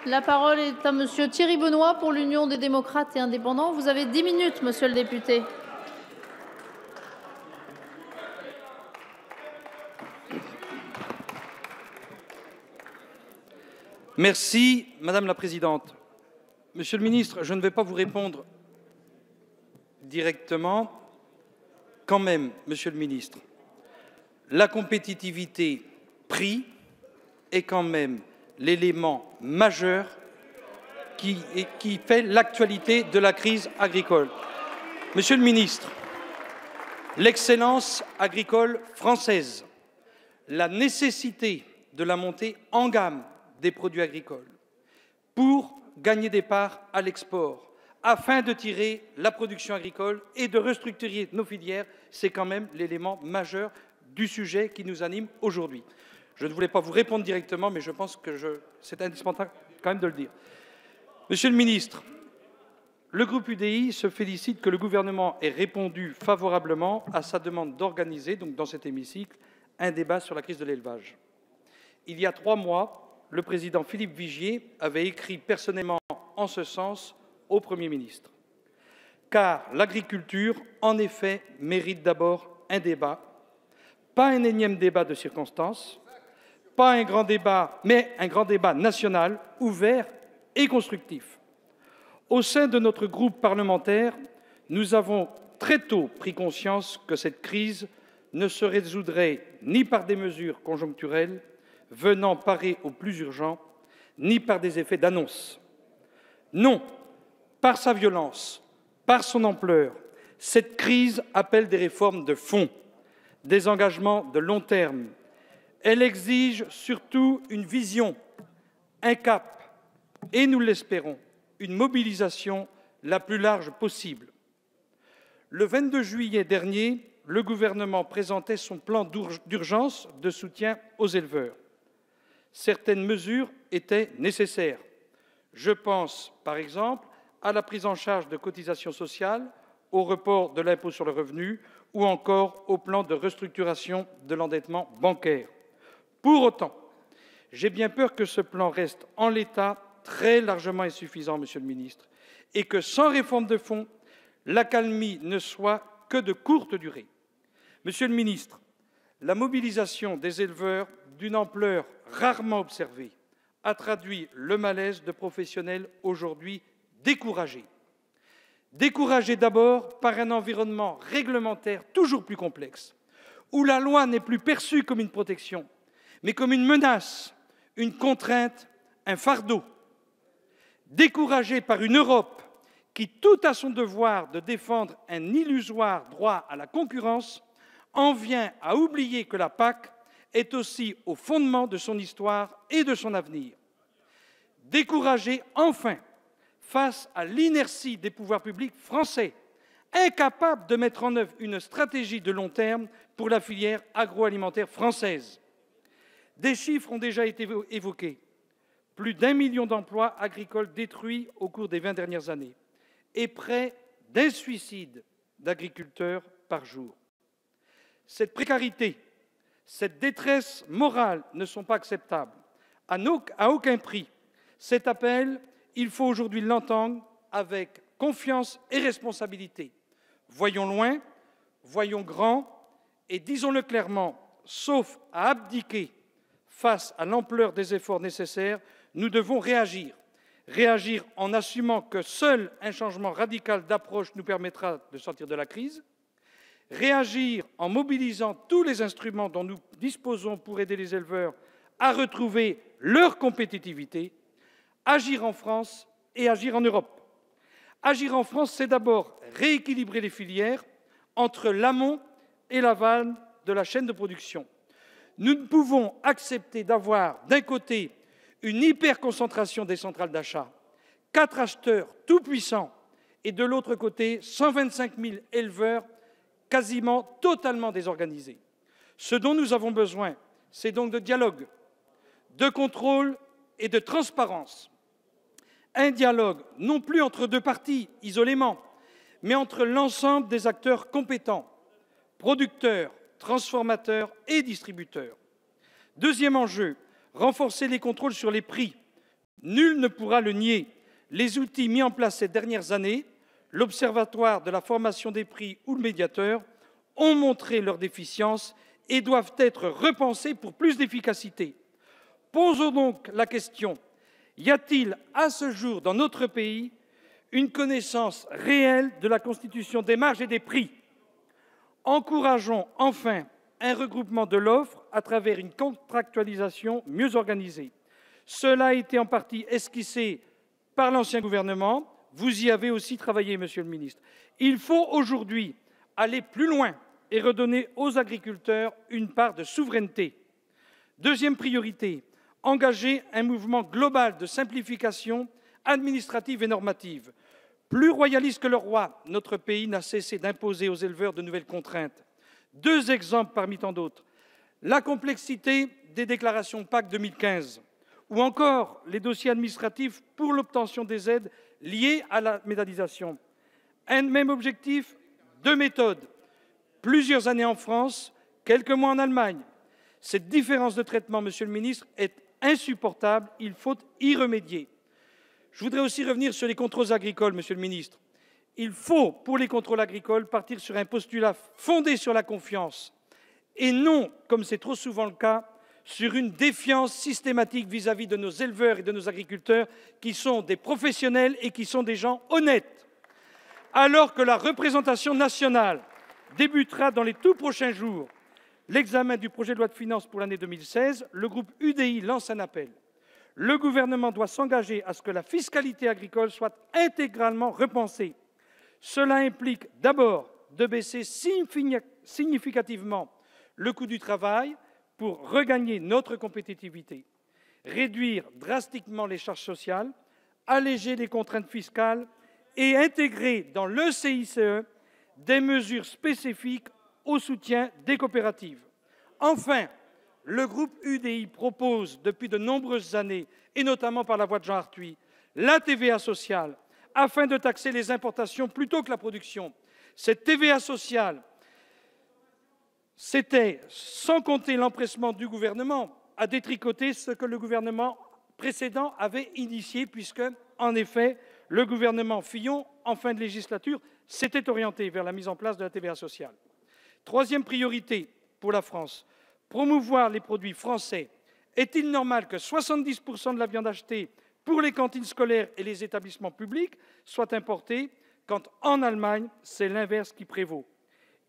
La parole est à monsieur Thierry Benoît pour l'Union des démocrates et indépendants. Vous avez 10 minutes, monsieur le député. Merci, Madame la Présidente. Monsieur le ministre, je ne vais pas vous répondre directement. Quand même, Monsieur le ministre, la compétitivité prix est quand même l'élément majeur qui fait l'actualité de la crise agricole. Monsieur le ministre, l'excellence agricole française, la nécessité de la montée en gamme des produits agricoles pour gagner des parts à l'export, afin de tirer la production agricole et de restructurer nos filières, c'est quand même l'élément majeur du sujet qui nous anime aujourd'hui. Je ne voulais pas vous répondre directement, mais je pense que c'est indispensable quand même de le dire. Monsieur le ministre, le groupe UDI se félicite que le gouvernement ait répondu favorablement à sa demande d'organiser, donc dans cet hémicycle, un débat sur la crise de l'élevage. Il y a 3 mois, le président Philippe Vigier avait écrit personnellement en ce sens au Premier ministre. Car l'agriculture, en effet, mérite d'abord un débat, pas un énième débat de circonstance, pas un grand débat, mais un grand débat national, ouvert et constructif. Au sein de notre groupe parlementaire, nous avons très tôt pris conscience que cette crise ne se résoudrait ni par des mesures conjoncturelles venant parer au plus urgent, ni par des effets d'annonce. Non, par sa violence, par son ampleur, cette crise appelle des réformes de fond, des engagements de long terme. Elle exige surtout une vision, un cap et, nous l'espérons, une mobilisation la plus large possible. Le 22 juillet dernier, le gouvernement présentait son plan d'urgence de soutien aux éleveurs. Certaines mesures étaient nécessaires. Je pense, par exemple, à la prise en charge de cotisations sociales, au report de l'impôt sur le revenu ou encore au plan de restructuration de l'endettement bancaire. Pour autant, j'ai bien peur que ce plan reste en l'état très largement insuffisant, Monsieur le ministre, et que sans réforme de fond, l'accalmie ne soit que de courte durée. Monsieur le ministre, la mobilisation des éleveurs d'une ampleur rarement observée a traduit le malaise de professionnels aujourd'hui découragés. Découragés d'abord par un environnement réglementaire toujours plus complexe, où la loi n'est plus perçue comme une protection, mais comme une menace, une contrainte, un fardeau. Découragés par une Europe qui, tout à son devoir de défendre un illusoire droit à la concurrence, en vient à oublier que la PAC est aussi au fondement de son histoire et de son avenir. Découragés, enfin, face à l'inertie des pouvoirs publics français, incapables de mettre en œuvre une stratégie de long terme pour la filière agroalimentaire française. Des chiffres ont déjà été évoqués. Plus d'1 million d'emplois agricoles détruits au cours des 20 dernières années et près d'1 suicide d'agriculteurs par jour. Cette précarité, cette détresse morale ne sont pas acceptables. À aucun prix. Cet appel, il faut aujourd'hui l'entendre avec confiance et responsabilité. Voyons loin, voyons grand et disons-le clairement, sauf à abdiquer face à l'ampleur des efforts nécessaires, nous devons réagir. Réagir en assumant que seul un changement radical d'approche nous permettra de sortir de la crise. Réagir en mobilisant tous les instruments dont nous disposons pour aider les éleveurs à retrouver leur compétitivité. Agir en France et agir en Europe. Agir en France, c'est d'abord rééquilibrer les filières entre l'amont et l'aval de la chaîne de production. Nous ne pouvons accepter d'avoir, d'un côté, une hyperconcentration des centrales d'achat, 4 acheteurs tout-puissants, et de l'autre côté, 125 000 éleveurs quasiment totalement désorganisés. Ce dont nous avons besoin, c'est donc de dialogue, de contrôle et de transparence. Un dialogue non plus entre deux parties, isolément, mais entre l'ensemble des acteurs compétents, producteurs, transformateurs et distributeurs. Deuxième enjeu, renforcer les contrôles sur les prix, Nul ne pourra le nier. Les outils mis en place ces dernières années, l'Observatoire de la formation des prix ou le médiateur, ont montré leurs déficiences et doivent être repensés pour plus d'efficacité. Posons donc la question, y a-t-il à ce jour dans notre pays une connaissance réelle de la constitution des marges et des prix? Encourageons enfin un regroupement de l'offre à travers une contractualisation mieux organisée. Cela a été en partie esquissé par l'ancien gouvernement. Vous y avez aussi travaillé, Monsieur le ministre. Il faut aujourd'hui aller plus loin et redonner aux agriculteurs une part de souveraineté. Deuxième priorité, engager un mouvement global de simplification administrative et normative. Plus royaliste que le roi, notre pays n'a cessé d'imposer aux éleveurs de nouvelles contraintes. Deux exemples parmi tant d'autres. La complexité des déclarations PAC 2015 ou encore les dossiers administratifs pour l'obtention des aides liées à la méthanisation. Un même objectif, deux méthodes. Plusieurs années en France, quelques mois en Allemagne. Cette différence de traitement, Monsieur le ministre, est insupportable. Il faut y remédier. Je voudrais aussi revenir sur les contrôles agricoles, Monsieur le ministre. Il faut, pour les contrôles agricoles, partir sur un postulat fondé sur la confiance et non, comme c'est trop souvent le cas, sur une défiance systématique vis-à-vis de nos éleveurs et de nos agriculteurs qui sont des professionnels et qui sont des gens honnêtes. Alors que la représentation nationale débutera dans les tout prochains jours l'examen du projet de loi de finances pour l'année 2016, le groupe UDI lance un appel. Le gouvernement doit s'engager à ce que la fiscalité agricole soit intégralement repensée. Cela implique d'abord de baisser significativement le coût du travail pour regagner notre compétitivité, réduire drastiquement les charges sociales, alléger les contraintes fiscales et intégrer dans le CICE des mesures spécifiques au soutien des coopératives. Enfin, le groupe UDI propose depuis de nombreuses années, et notamment par la voix de Jean Arthuis, la TVA sociale, afin de taxer les importations plutôt que la production. Cette TVA sociale, c'était, sans compter l'empressement du gouvernement, à détricoter ce que le gouvernement précédent avait initié, puisque, en effet, le gouvernement Fillon, en fin de législature, s'était orienté vers la mise en place de la TVA sociale. Troisième priorité pour la France, promouvoir les produits français. Est-il normal que 70% de la viande achetée pour les cantines scolaires et les établissements publics soit importée, quand en Allemagne, c'est l'inverse qui prévaut?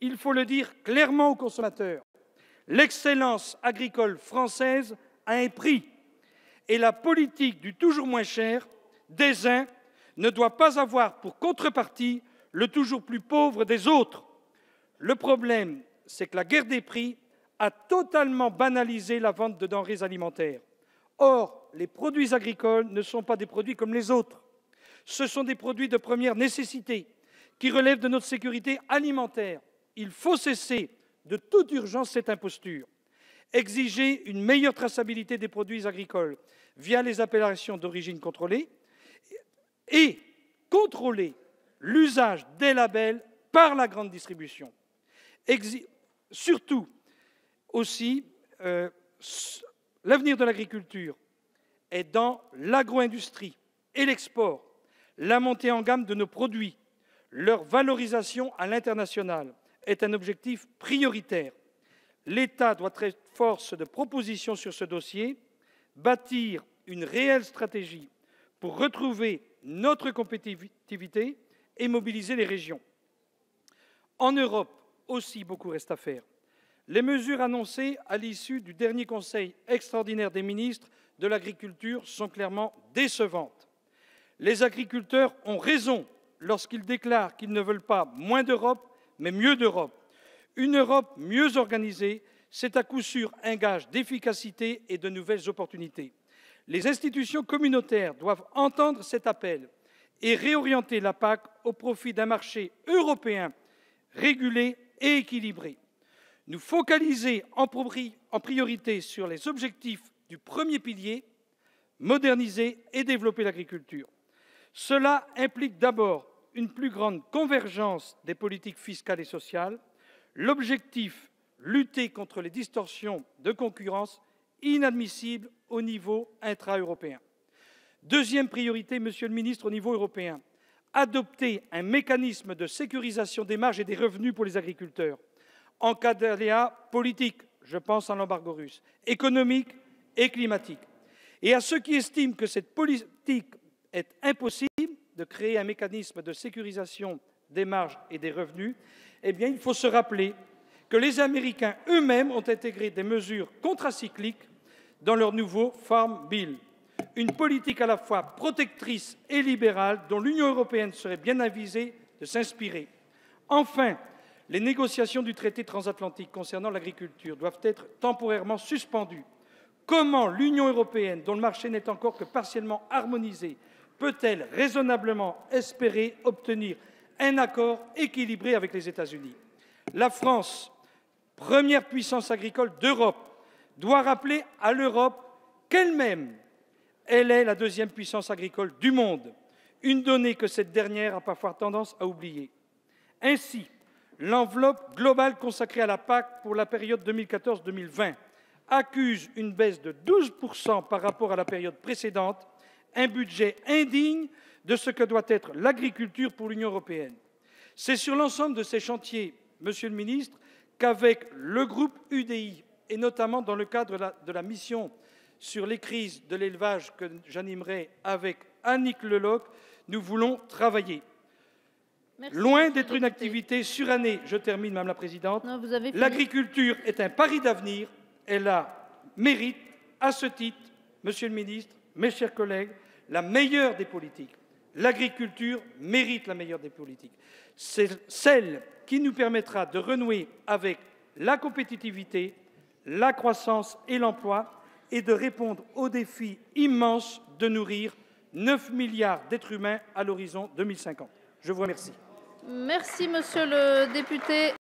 Il faut le dire clairement aux consommateurs. L'excellence agricole française a un prix et la politique du toujours moins cher des uns ne doit pas avoir pour contrepartie le toujours plus pauvre des autres. Le problème, c'est que la guerre des prix a totalement banalisé la vente de denrées alimentaires. Or, les produits agricoles ne sont pas des produits comme les autres. Ce sont des produits de première nécessité qui relèvent de notre sécurité alimentaire. Il faut cesser de toute urgence cette imposture. Exiger une meilleure traçabilité des produits agricoles via les appellations d'origine contrôlée et contrôler l'usage des labels par la grande distribution. Surtout, aussi, l'avenir de l'agriculture est dans l'agro-industrie et l'export, la montée en gamme de nos produits, leur valorisation à l'international est un objectif prioritaire. L'État doit être force de proposition sur ce dossier, bâtir une réelle stratégie pour retrouver notre compétitivité et mobiliser les régions. En Europe aussi, beaucoup reste à faire. Les mesures annoncées à l'issue du dernier Conseil extraordinaire des ministres de l'Agriculture sont clairement décevantes. Les agriculteurs ont raison lorsqu'ils déclarent qu'ils ne veulent pas moins d'Europe, mais mieux d'Europe. Une Europe mieux organisée, c'est à coup sûr un gage d'efficacité et de nouvelles opportunités. Les institutions communautaires doivent entendre cet appel et réorienter la PAC au profit d'un marché européen régulé et équilibré. Nous focaliser en priorité sur les objectifs du premier pilier, moderniser et développer l'agriculture. Cela implique d'abord une plus grande convergence des politiques fiscales et sociales, l'objectif, lutter contre les distorsions de concurrence inadmissibles au niveau intra-européen. Deuxième priorité, Monsieur le ministre, au niveau européen, adopter un mécanisme de sécurisation des marges et des revenus pour les agriculteurs en cas d'aléas politiques, je pense à l'embargo russe, économique et climatique. Et à ceux qui estiment que cette politique est impossible de créer un mécanisme de sécurisation des marges et des revenus, eh bien, il faut se rappeler que les Américains eux-mêmes ont intégré des mesures contracycliques dans leur nouveau Farm Bill. Une politique à la fois protectrice et libérale dont l'Union européenne serait bien avisée de s'inspirer. Enfin, les négociations du traité transatlantique concernant l'agriculture doivent être temporairement suspendues. Comment l'Union européenne, dont le marché n'est encore que partiellement harmonisé, peut-elle raisonnablement espérer obtenir un accord équilibré avec les États-Unis? La France, première puissance agricole d'Europe, doit rappeler à l'Europe qu'elle-même, elle est la deuxième puissance agricole du monde, une donnée que cette dernière a parfois tendance à oublier. Ainsi, l'enveloppe globale consacrée à la PAC pour la période 2014-2020 accuse une baisse de 12% par rapport à la période précédente, un budget indigne de ce que doit être l'agriculture pour l'Union européenne. C'est sur l'ensemble de ces chantiers, Monsieur le ministre, qu'avec le groupe UDI, et notamment dans le cadre de la mission sur les crises de l'élevage que j'animerai avec Annick Leloc, nous voulons travailler. Merci, Loin d'être une activité surannée, je termine, Madame la Présidente, l'agriculture est un pari d'avenir. Elle mérite, à ce titre, Monsieur le ministre, mes chers collègues, la meilleure des politiques. L'agriculture mérite la meilleure des politiques. C'est celle qui nous permettra de renouer avec la compétitivité, la croissance et l'emploi et de répondre au défi immense de nourrir 9 milliards d'êtres humains à l'horizon 2050. Je vous remercie. Merci, monsieur le député.